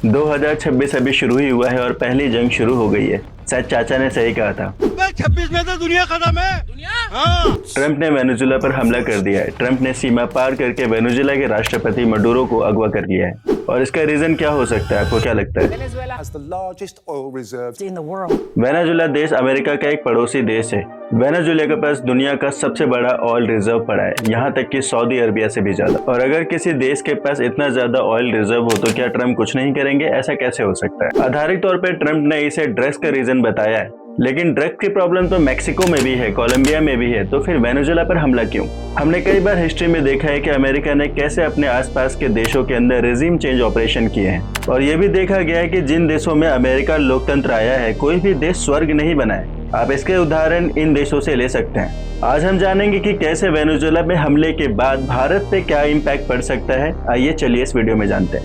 2026 अभी शुरू ही हुआ है और पहली जंग शुरू हो गई है। शायद चाचा ने सही कहा था। 26 में तो दुनिया खत्म है। हाँ। ट्रंप ने वेनेजुएला पर हमला कर दिया है। ट्रंप ने सीमा पार करके वेनेजुएला के राष्ट्रपति मडुरो को अगवा कर लिया है। और इसका रीजन क्या हो सकता है, आपको क्या लगता है? वेनेजुएला देश अमेरिका का एक पड़ोसी देश है। वेनेजुएला के पास दुनिया का सबसे बड़ा ऑयल रिजर्व पड़ा है, यहाँ तक कि सऊदी अरबिया से भी ज्यादा। और अगर किसी देश के पास इतना ज्यादा ऑयल रिजर्व हो तो क्या ट्रंप कुछ नहीं करेंगे? ऐसा कैसे हो सकता है? आधारिक तौर पर ट्रंप ने इसे ड्रग्स का रीजन बताया है, लेकिन ड्रग्स की प्रॉब्लम तो मैक्सिको में भी है, कोलंबिया में भी है, तो फिर वेनेजुएला पर हमला क्यों? हमने कई बार हिस्ट्री में देखा है कि अमेरिका ने कैसे अपने आसपास के देशों के अंदर रेजिम चेंज ऑपरेशन किए हैं। और ये भी देखा गया है कि जिन देशों में अमेरिका लोकतंत्र आया है, कोई भी देश स्वर्ग नहीं बना है। आप इसके उदाहरण इन देशों से ले सकते हैं। आज हम जानेंगे कि कैसे वेनेजुएला में हमले के बाद भारत पे क्या इम्पैक्ट पड़ सकता है। आइए चलिए इस वीडियो में जानते हैं।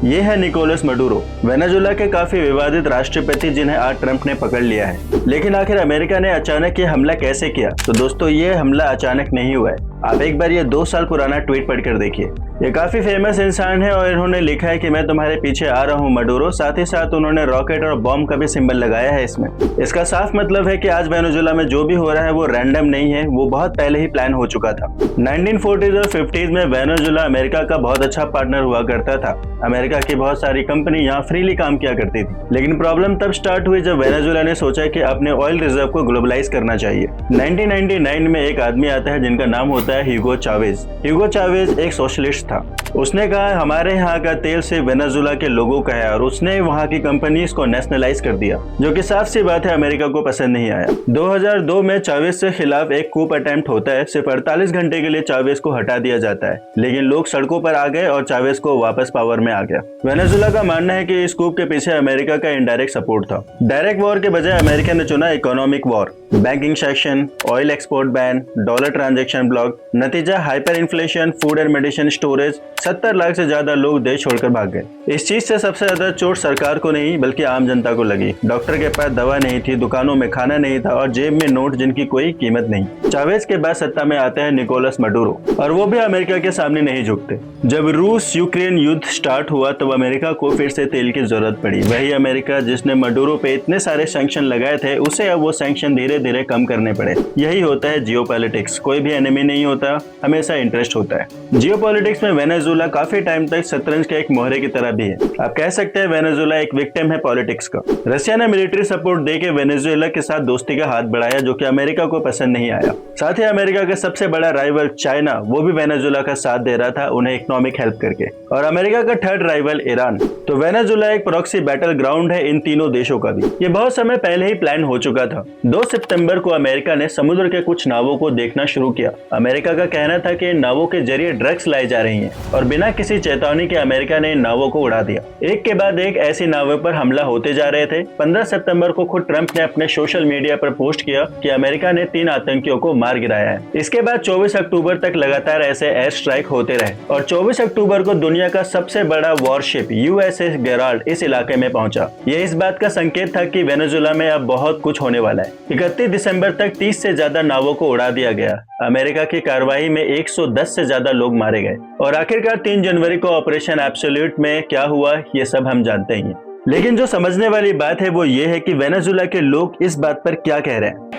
ये है निकोलस मडुरो, वेनेजुएला के काफी विवादित राष्ट्रपति जिन्हें आज ट्रंप ने पकड़ लिया है। लेकिन आखिर अमेरिका ने अचानक ये हमला कैसे किया? तो दोस्तों, ये हमला अचानक नहीं हुआ है। आप एक बार ये 2 साल पुराना ट्वीट पढ़कर देखिए। ये काफी फेमस इंसान है और इन्होंने लिखा है कि मैं तुम्हारे पीछे आ रहा हूँ मडुरो। साथ ही साथ उन्होंने रॉकेट और बॉम्ब का भी सिंबल लगाया है इसमें। इसका साफ मतलब है कि आज वेनेजुएला में जो भी हो रहा है वो रैंडम नहीं है, वो बहुत पहले ही प्लान हो चुका था। 1940s और 50s में वेनेजुएला अमेरिका का बहुत अच्छा पार्टनर हुआ करता था। अमेरिका की बहुत सारी कंपनी यहाँ फ्रीली काम किया करती थी। लेकिन प्रॉब्लम तब स्टार्ट हुई जब वेनेजुएला ने सोचा कि अपने ऑयल रिजर्व को ग्लोबलाइज करना चाहिए। 1999 में एक आदमी आता है जिनका नाम होता है ह्यूगो चावेज। ह्यूगो चावेज एक सोशलिस्ट था। उसने कहा हमारे यहाँ का तेल सिर्फ वेनेजुएला के लोगों का है, और उसने वहाँ की कंपनीज को नेशनलाइज कर दिया, जो कि साफ सी बात है अमेरिका को पसंद नहीं आया। 2002 में चावेज से खिलाफ एक कूप अटेम्प्ट होता है। सिर्फ 48 घंटे के लिए चावेज को हटा दिया जाता है, लेकिन लोग सड़कों पर आ गए और चावेज को वापस पावर में आ गया। वेनेजुएला का मानना है कि इस कूप के पीछे अमेरिका का इनडायरेक्ट सपोर्ट था। डायरेक्ट वॉर के बजाय अमेरिका ने चुना economic war. Banking section, oil export ban, dollar transaction block, नतीजा hyper inflation, food and medicine storage. 70 lakh से ज्यादा लोग देश छोड़कर भाग गए। इस चीज से सबसे ज्यादा चोट सरकार को नहीं बल्कि आम जनता को लगी। डॉक्टर के पास दवा नहीं थी, दुकानों में खाना नहीं था और जेब में नोट जिनकी कोई कीमत नहीं। चावेज के बाद सत्ता में आते हैं निकोलस मडुरो, और वो भी अमेरिका के सामने नहीं झुकते। जब रूस यूक्रेन युद्ध स्टार्ट हुआ तब अमेरिका को फिर से तेल की जरूरत पड़ी। वही अमेरिका जिसने मडुरो पे इतने सारे सैंक्शन लगाए थे, उसे अब वो सैंक्शन धीरे धीरे कम करने पड़े। यही होता है जियोपॉलिटिक्स। कोई भी एनिमी नहीं होता, हमेशा इंटरेस्ट होता है। जियोपॉलिटिक्स में वेनेजुएला काफी टाइम तक शतरंज के एक मोहरे की तरह भी है। आप कह सकते हैं वेनेजुएला एक विक्टिम है पॉलिटिक्स का। रशिया ने मिलिट्री सपोर्ट देके वेनेजुएला के साथ दोस्ती का हाथ बढ़ाया, जो कि अमेरिका को पसंद नहीं आया। साथ ही अमेरिका का सबसे बड़ा राइवल चाइना, वो भी वेनेजुएला का साथ दे रहा था उन्हें इकोनॉमिक हेल्प करके। और अमेरिका का थर्ड राइवल ईरान। तो वेनेजुएला एक प्रॉक्सी बैटल ग्राउंड है इन तीनों देशों का भी। ये बहुत समय पहले ही प्लान हो चुका था। 2 सितंबर को अमेरिका ने समुद्र के कुछ नावों को देखना शुरू किया। अमेरिका का कहना था कि इन नावों के जरिए ड्रग्स लाई जा रही हैं, और बिना किसी चेतावनी के अमेरिका ने इन नावों को उड़ा दिया। एक के बाद एक ऐसी नावों पर हमला होते जा रहे थे। 15 सितंबर को खुद ट्रंप ने अपने सोशल मीडिया पर पोस्ट किया कि अमेरिका ने 3 आतंकियों को मार गिराया है। इसके बाद 24 अक्टूबर तक लगातार ऐसे एयर स्ट्राइक होते रहे, और 24 अक्टूबर को दुनिया का सबसे बड़ा वॉरशिप USS गेराल्ड इस इलाके में पहुंचा। यह इस बात का संकेत था कि वेनेजुएला में अब बहुत कुछ होने वाला है। 31 दिसंबर तक 30 से ज्यादा नावों को उड़ा दिया गया। अमेरिका की कार्रवाई में 110 से ज्यादा लोग मारे गए। और आखिरकार 3 जनवरी को ऑपरेशन एब्सोल्यूट में क्या हुआ, ये सब हम जानते ही हैं। लेकिन जो समझने वाली बात है वो ये है कि वेनेजुएला के लोग इस बात पर क्या कह रहे हैं।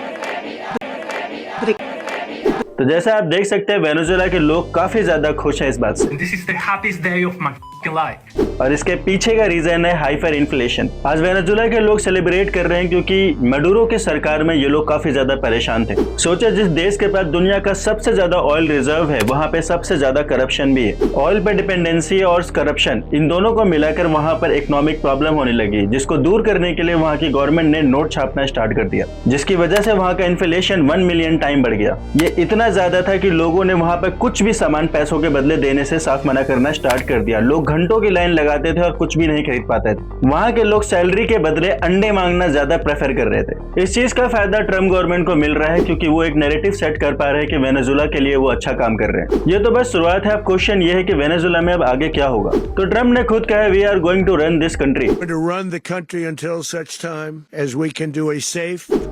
तो जैसा आप देख सकते हैं, वेनेजुएला के लोग काफी ज्यादा खुश हैं इस बात से। This is the happiest day of my life. और इसके पीछे का रीजन है हाइपर इन्फ्लेशन। आज वेनेजुएला के लोग सेलिब्रेट कर रहे हैं क्योंकि मडुरो की सरकार में ये लोग काफी ज्यादा परेशान थे। सोचा जिस देश के पास दुनिया का सबसे ज्यादा ऑयल रिजर्व है, वहाँ पे सबसे ज्यादा करप्शन भी है। ऑयल पे डिपेंडेंसी और करप्शन, इन दोनों को मिलाकर वहाँ पर इकोनॉमिक प्रॉब्लम होने लगी, जिसको दूर करने के लिए वहाँ की गवर्नमेंट ने नोट छापना स्टार्ट कर दिया, जिसकी वजह से वहाँ का इन्फ्लेशन 1 मिलियन टाइम बढ़ गया। ये इतना ज्यादा था कि लोगों ने वहाँ पर कुछ भी सामान पैसों के बदले देने से साफ मना करना स्टार्ट कर दिया। लोग घंटों की लाइन लगाते थे और कुछ भी नहीं खरीद पाते थे। वहाँ के लोग सैलरी के बदले अंडे मांगना ज्यादा प्रेफर कर रहे थे। इस चीज का फायदा ट्रम्प गवर्नमेंट को मिल रहा है, क्योंकि वो एक नैरेटिव सेट कर पा रहे हैं कि वेनेजुएला के लिए वो अच्छा काम कर रहे हैं। ये तो बस शुरुआत है। अब क्वेश्चन ये है कि वेनेजुएला में अब आगे क्या होगा। तो ट्रम्प ने खुद कहा, we are going to run this country.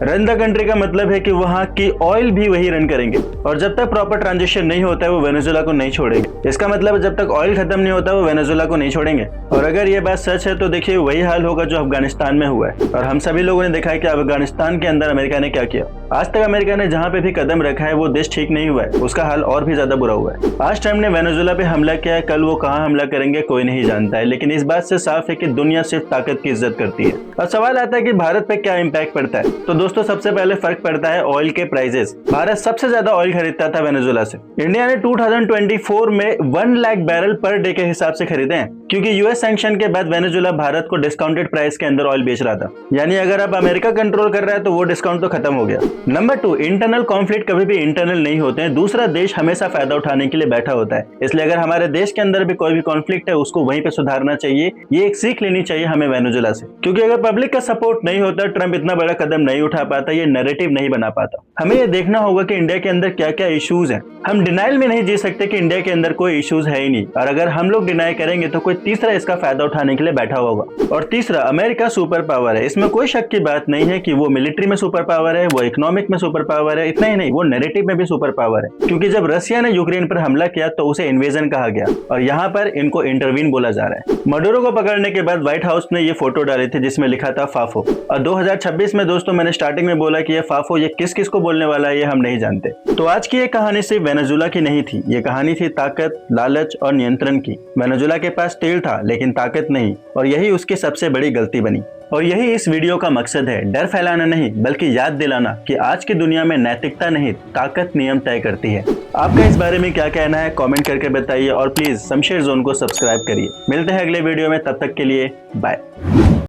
Run the country का मतलब है कि वहाँ की ऑयल भी वही रन करेंगे। और जब तक प्रॉपर ट्रांजिशन नहीं होता है वो वेनेजुएला को नहीं छोड़ेंगे। इसका मतलब जब तक ऑयल खत्म नहीं होता वो वेनेजुएला को नहीं छोड़ेंगे। और अगर ये बात सच है तो देखिए वही हाल होगा जो अफगानिस्तान में हुआ है। और हम सभी लोगों ने देखा है कि अफगानिस्तान के अंदर अमेरिका ने क्या किया। आज तक अमेरिका ने जहां पे भी कदम रखा है वो देश ठीक नहीं हुआ है, उसका हाल और भी ज्यादा बुरा हुआ है। आज ट्रम्प ने वेनेजुएला पे हमला किया है, कल वो कहां हमला करेंगे कोई नहीं जानता है, लेकिन इस बात से साफ है कि दुनिया सिर्फ ताकत की इज्जत करती है। अब सवाल आता है कि भारत पे क्या इम्पैक्ट पड़ता है। तो दोस्तों सबसे पहले फर्क पड़ता है ऑयल के प्राइसेस। भारत सबसे ज्यादा ऑयल खरीदता था वेनेजुएला से। इंडिया ने 2024 में 1 लाख बैरल पर डे के हिसाब से खरीदे हैं, क्योंकि यूएस सैंक्शन के बाद वेनेजुएला भारत को डिस्काउंटेड प्राइस के अंदर ऑयल बेच रहा था। यानी अगर अब अमेरिका कंट्रोल कर रहा है तो वो डिस्काउंट तो खत्म हो गया। नंबर 2, इंटरनल कॉन्फ्लिक्ट कभी भी इंटरनल नहीं होते हैं, दूसरा देश हमेशा फायदा उठाने के लिए बैठा होता है। इसलिए अगर हमारे देश के अंदर भी कोई भी कॉन्फ्लिक्ट है उसको वहीं पे सुधारना चाहिए। ये एक सीख लेनी चाहिए हमें वेनेजुएला से, क्योंकि अगर पब्लिक का सपोर्ट नहीं होता ट्रम्प इतना बड़ा कदम नहीं उठा पाता, ये नैरेटिव नहीं बना पाता। हमें ये देखना होगा कि इंडिया के अंदर क्या क्या इश्यूज हैं। हम डिनाइल में नहीं जी सकते कि इंडिया के अंदर कोई इश्यूज है ही नहीं, और अगर हम लोग डिनाई करेंगे तो कोई तीसरा इसका फायदा उठाने के लिए बैठा होगा। और तीसरा, अमेरिका सुपर पावर है, इसमें कोई शक की बात नहीं है कि वो मिलिट्री में सुपर पावर है, वो इकोनॉमिक में सुपर पावर है। इतना ही नहीं, वो नैरेटिव में भी सुपर पावर है, क्योंकि जब रशिया ने यूक्रेन पर हमला किया तो उसे इन्वेजन कहा गया और यहाँ पर इनको इंटरवीन बोला जा रहा है। मडुरो को पकड़ने के बाद व्हाइट हाउस ने ये फोटो डाली थी जिसमें लिखा था फाफो। और 2026 में दोस्तों मैंने स्टार्टिंग में बोला कि ये फाफो ये किस किस को बोलने वाला है ये हम नहीं जानते। तो आज की ये कहानी सिर्फ वेनेजुएला की नहीं थी, ये कहानी थी ताकत, लालच और नियंत्रण की। वेनेजुएला के पास तेल था लेकिन ताकत नहीं, और यही उसकी सबसे बड़ी गलती बनी। और यही इस वीडियो का मकसद है, डर फैलाना नहीं बल्कि याद दिलाना कि आज की दुनिया में नैतिकता नहीं ताकत नियम तय करती है। आपका इस बारे में क्या कहना है कमेंट करके बताइए, और प्लीज शमशेर जोन को सब्सक्राइब करिए। मिलते हैं अगले वीडियो में, तब तक के लिए बाय।